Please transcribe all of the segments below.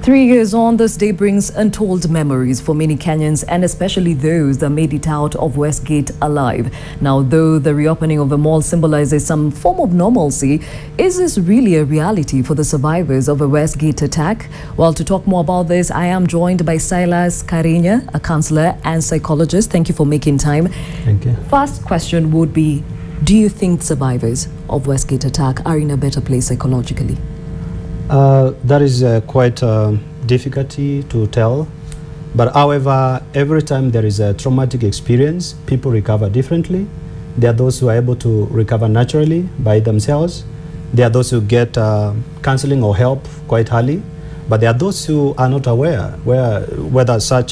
3 years on, this day brings untold memories for many Kenyans, and especially those that made it out of Westgate alive. Now, though the reopening of the mall symbolizes some form of normalcy, is this really a reality for the survivors of a Westgate attack? Well, to talk more about this, I am joined by Silas Kiriinya, a counselor and psychologist. Thank you for making time. Thank you. First question would be, do you think survivors of Westgate attack are in a better place psychologically? That is quite difficulty to tell. But however, every time there is a traumatic experience, people recover differently. There are those who are able to recover naturally by themselves. There are those who get counseling or help quite early. But there are those who are not aware whether such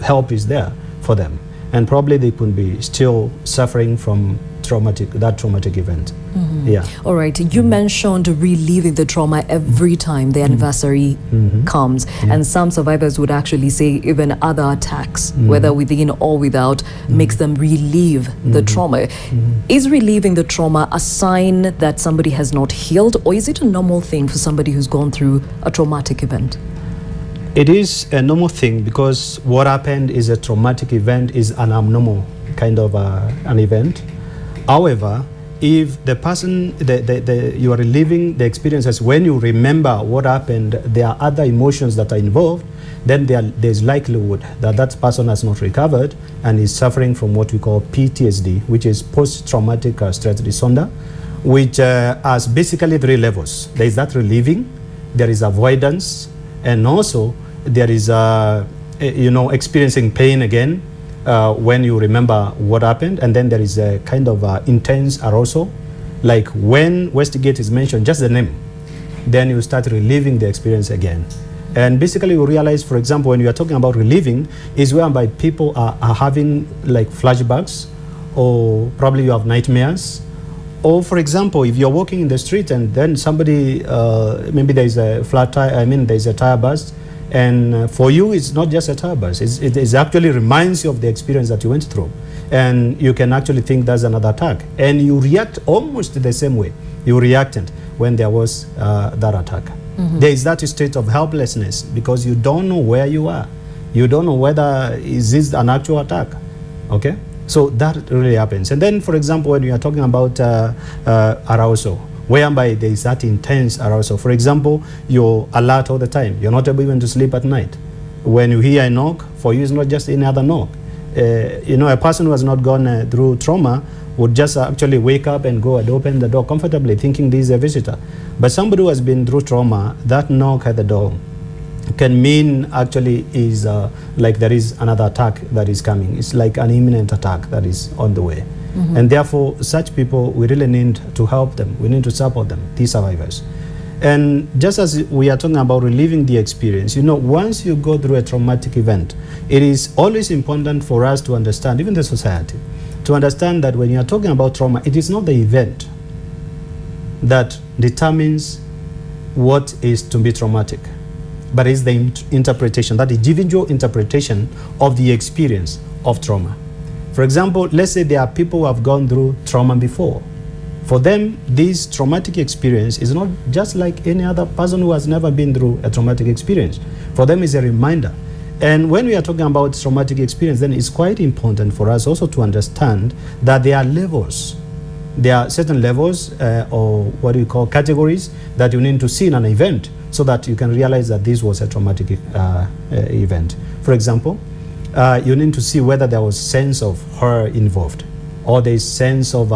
help is there for them. And probably they could be still suffering from that traumatic event. Mm-hmm. Yeah. All right. You mentioned reliving the trauma every time the anniversary comes. And some survivors would actually say even other attacks, whether within or without, makes them relive the trauma. Is reliving the trauma a sign that somebody has not healed, or is it a normal thing for somebody who's gone through a traumatic event? It is a normal thing, because what happened is a traumatic event, is an abnormal kind of an event. However, if the person, you are reliving the experiences, when you remember what happened, there are other emotions that are involved, then there's likelihood that that person has not recovered and is suffering from what we call PTSD, which is post-traumatic stress disorder, which has basically 3 levels. There is that reliving, there is avoidance, and also there is experiencing pain again when you remember what happened. And then there is a kind of intense arousal, like when Westgate is mentioned, just the name, then you start reliving the experience again. And basically you realize, for example, when you are talking about reliving, is whereby people are having like flashbacks, or probably you have nightmares. Or for example, if you're walking in the street and then somebody, maybe there's a flat tire, there's a tire burst, and for you it's not just a tire burst, it actually reminds you of the experience that you went through. And you can actually think that's another attack. And you react almost the same way you reacted when there was that attack. There is that state of helplessness, because you don't know where you are. You don't know whether is this an actual attack, okay? So that really happens. And then, for example, when you are talking about arousal, whereby there is that intense arousal. For example, you're alert all the time. You're not able even to sleep at night. When you hear a knock, for you it's not just any other knock. A person who has not gone through trauma would just actually wake up and go and open the door comfortably, thinking this is a visitor. But somebody who has been through trauma, that knock at the door can mean actually is like there is another attack that is coming. It's like an imminent attack that is on the way. And therefore, such people, we really need to help them. We need to support them, these survivors. And just as we are talking about reliving the experience, once you go through a traumatic event, it is always important for us to understand, even the society, to understand that when you are talking about trauma, it is not the event that determines what is to be traumatic, but it's the interpretation, that individual interpretation of the experience of trauma. For example, let's say there are people who have gone through trauma before. For them, this traumatic experience is not just like any other person who has never been through a traumatic experience. For them, it's a reminder. And when we are talking about traumatic experience, then it's quite important for us also to understand that there are levels. There are certain levels or what we call categories that you need to see in an event, so that you can realize that this was a traumatic event. For example, you need to see whether there was sense of horror involved, or there is sense of,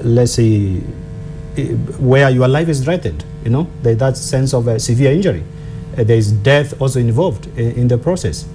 let's say, where your life is threatened. There's that sense of a severe injury. There is death also involved in the process.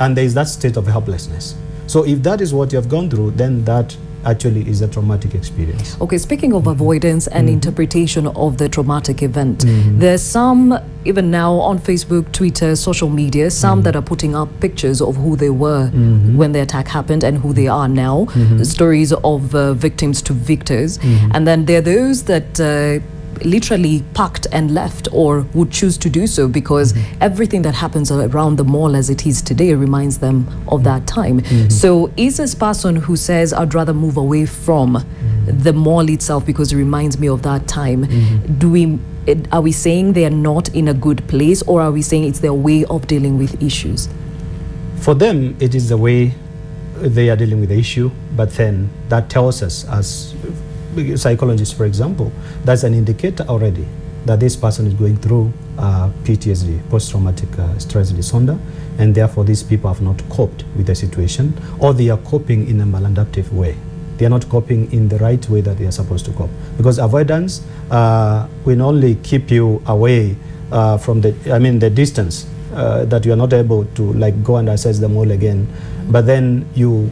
And there is that state of helplessness. So if that is what you have gone through, then that actually is a traumatic experience. Okay, speaking of avoidance and interpretation of the traumatic event, there's some, even now on Facebook, Twitter, social media, some that are putting up pictures of who they were when the attack happened and who they are now, stories of victims to victors. And then there are those that literally packed and left, or would choose to do so because everything that happens around the mall as it is today reminds them of that time. So is this person who says, I'd rather move away from the mall itself because it reminds me of that time, do we are we saying they are not in a good place, or are we saying it's their way of dealing with issues? For them, it is the way they are dealing with the issue, but then that tells us, as psychologists, for example, that's an indicator already that this person is going through PTSD, post-traumatic stress disorder, and therefore these people have not coped with the situation, or they are coping in a maladaptive way. They are not coping in the right way that they are supposed to cope. Because avoidance will only keep you away from the distance that you are not able to like go and assess them all again. But then you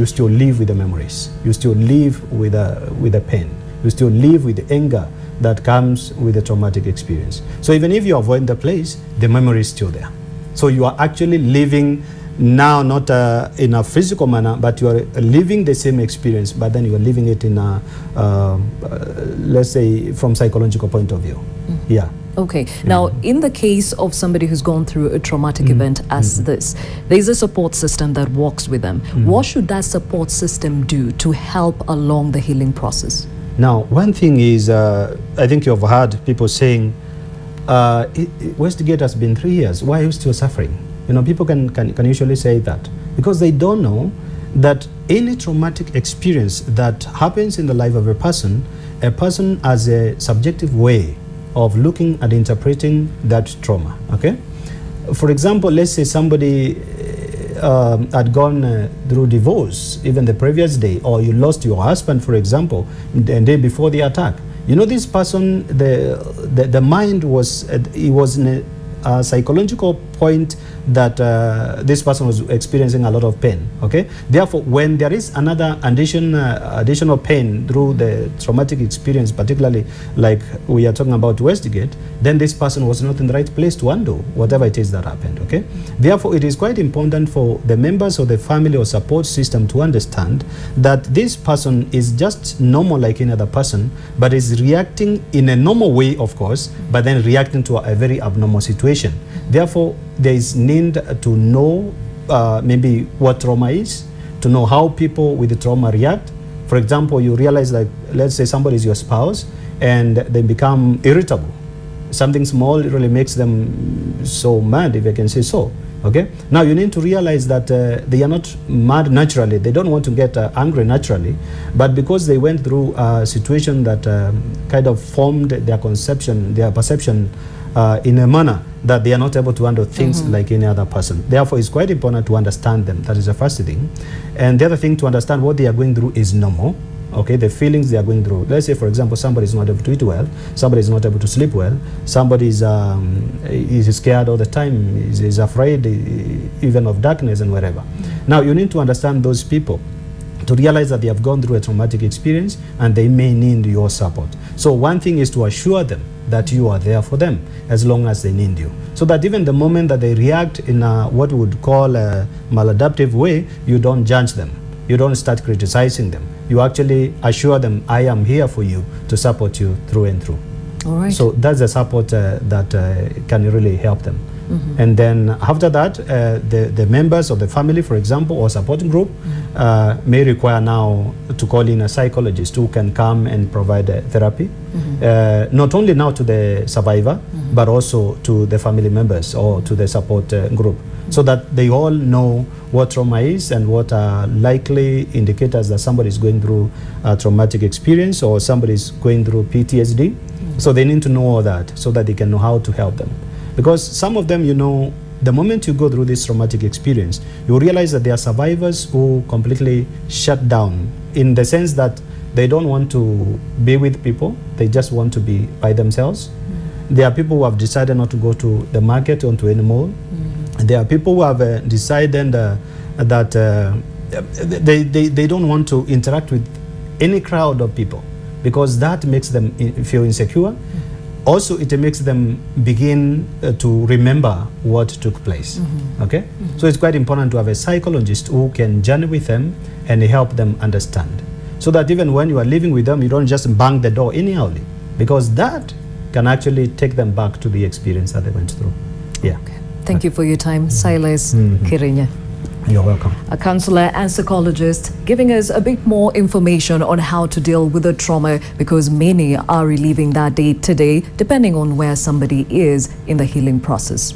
still live with the memories. You still live with the pain. You still live with the anger that comes with the traumatic experience. So even if you avoid the place, the memory is still there. So you are actually living now not in a physical manner, but you are living the same experience, but then you are living it in a, let's say, from psychological point of view. Mm-hmm. Yeah. Okay. Now, in the case of somebody who's gone through a traumatic event as this, there's a support system that works with them. What should that support system do to help along the healing process? Now, one thing is, I think you've heard people saying, Westage has been 3 years. Why are you still suffering? You know, people can usually say that because they don't know that any traumatic experience that happens in the life of a person has a subjective way of looking and interpreting that trauma. Okay, for example, let's say somebody had gone through divorce even the previous day, or you lost your husband, for example, the day before the attack. You know, this person, the mind was, it was in a psychological point that this person was experiencing a lot of pain. Okay, therefore, when there is another additional pain through the traumatic experience, particularly like we are talking about Westage, then this person was not in the right place to undo whatever it is that happened. Okay, therefore, it is quite important for the members of the family or support system to understand that this person is just normal like any other person, but is reacting in a normal way, of course, but then reacting to a very abnormal situation. Therefore, there is need to know maybe what trauma is, to know how people with the trauma react. For example, you realize, like, let's say somebody is your spouse and they become irritable. Something small really makes them so mad, if I can say so. Okay, now you need to realize that they are not mad naturally. They don't want to get angry naturally, but because they went through a situation that kind of formed their perception in a manner that they are not able to handle things like any other person. Therefore, it's quite important to understand them. That is the first thing. And the other thing, to understand what they are going through is normal. Okay, the feelings they are going through. Let's say, for example, somebody is not able to eat well, somebody is not able to sleep well, somebody is scared all the time, is afraid even of darkness and wherever. Now, you need to understand those people to realize that they have gone through a traumatic experience and they may need your support. So one thing is to assure them that you are there for them as long as they need you. So that even the moment that they react in what we would call a maladaptive way, you don't judge them. You don't start criticizing them. You actually assure them, I am here for you to support you through and through. All right. So that's the support that can really help them. And then after that, the members of the family, for example, or supporting group may require now to call in a psychologist who can come and provide therapy, not only now to the survivor, but also to the family members or to the support group, so that they all know what trauma is and what are likely indicators that somebody is going through a traumatic experience or somebody is going through PTSD. So they need to know all that so that they can know how to help them. Because some of them, you know, the moment you go through this traumatic experience, you realize that there are survivors who completely shut down, in the sense that they don't want to be with people, they just want to be by themselves. There are people who have decided not to go to the market or to any mall. There are people who have decided that they don't want to interact with any crowd of people, because that makes them feel insecure. Also, it makes them begin to remember what took place. Okay? So it's quite important to have a psychologist who can journey with them and help them understand. So that even when you are living with them, you don't just bang the door anyhowly, because that can actually take them back to the experience that they went through. Yeah. Okay. Thank you for your time, Silas Kiriinya. You're welcome. A counselor and psychologist giving us a bit more information on how to deal with the trauma, because many are reliving that day today, depending on where somebody is in the healing process.